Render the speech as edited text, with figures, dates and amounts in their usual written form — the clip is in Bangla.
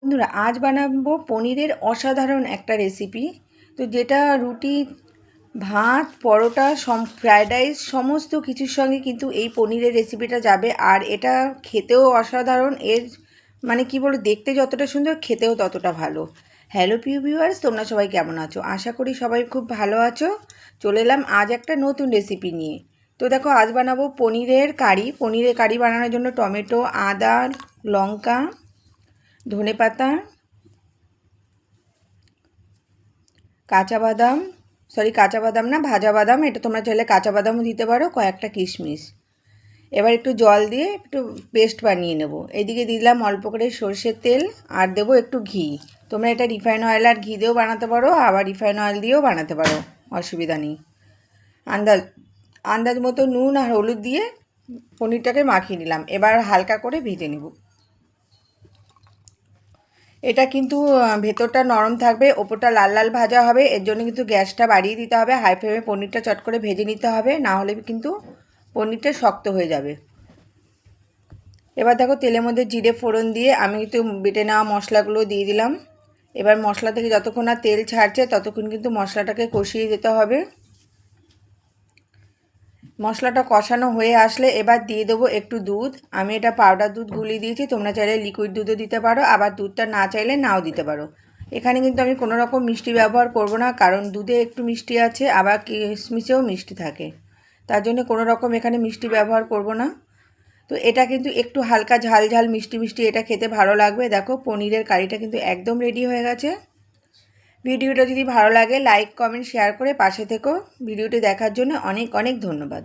বন্ধুরা আজ বানাবো পনিরের অসাধারণ একটা রেসিপি। তো যেটা রুটি, ভাত, পরোটা, ফ্রায়েড রাইস সমস্ত কিছুর সঙ্গে কিন্তু এই পনিরের রেসিপিটা যাবে। আর এটা খেতেও অসাধারণ। এর মানে কি বলো, দেখতে যতটা সুন্দর খেতেও ততটা ভালো। হ্যালো প্রিয় ভিউয়ার্স, তোমরা সবাই কেমন আছো? আশা করি সবাই খুব ভালো আছো। চলে এলাম আজ একটা নতুন রেসিপি নিয়ে। তো দেখো, আজ বানাবো পনিরের কারি। পনিরের কারি বানানোর জন্য টমেটো, আদা, লঙ্কা, ধনেপাতা, কাঁচা বাদাম, কাঁচা বাদাম না, ভাজা বাদাম, এটা তোমরা চাইলে কাঁচা বাদামও দিতে পারো, কয়েকটা কিশমিশ। এবার একটু জল দিয়ে একটু পেস্ট বানিয়ে নেব। এদিকে দিলাম অল্প করে সর্ষের তেল, আর দেবো একটু ঘি। তোমরা এটা রিফাইন অয়েল আর ঘি দিয়েও বানাতে পারো, আবার রিফাইন অয়েল দিয়েও বানাতে পারো, অসুবিধা নেই। আন্দাজ আন্দাজ মতো নুন আর হলুদ দিয়ে পনিরটাকে মাখিয়ে নিলাম। এবার হালকা করে ভেজে নেব। এটা কিন্তু ভেতরটা নরম থাকবে, ওপরটা লাল লাল ভাজা হবে। এর জন্য কিন্তু গ্যাসটা বাড়িয়ে দিতে হবে, হাই ফ্লেমে পনিরটা চট করে ভেজে নিতে হবে, না হলে কিন্তু পনিরটা শক্ত হয়ে যাবে। এবার দেখো, তেলের মধ্যে জিরে ফোড়ন দিয়ে আমি কিন্তু বেটে নেওয়া মশলাগুলো দিয়ে দিলাম। এবার মশলা থেকে যতক্ষণ না তেল ছাড়ছে ততক্ষণ কিন্তু মশলাটাকে কষিয়ে যেতে হবে। মশলাটা কষানো হয়ে আসলে এবার দিয়ে দেবো একটু দুধ। আমি এটা পাউডার দুধ গুলিয়ে দিয়েছি, তোমরা চাইলে লিকুইড দুধও দিতে পারো, আবার দুধটা না চাইলে নাও দিতে পারো। এখানে কিন্তু আমি কোনো রকম মিষ্টি ব্যবহার করব না, কারণ দুধে একটু মিষ্টি আছে, আবার কিশমিশেও মিষ্টি থাকে। তার জন্য কোনো রকম এখানে মিষ্টি ব্যবহার করব না। তো এটা কিন্তু একটু হালকা ঝাল ঝাল মিষ্টি মিষ্টি, এটা খেতে ভালো লাগবে। দেখো, পনিরের কারিটা কিন্তু একদম রেডি হয়ে গেছে। ভিডিওটা যদি ভালো লাগে লাইক, কমেন্ট, শেয়ার করে পাশে থেকো। ভিডিওটি দেখার জন্য অনেক অনেক ধন্যবাদ।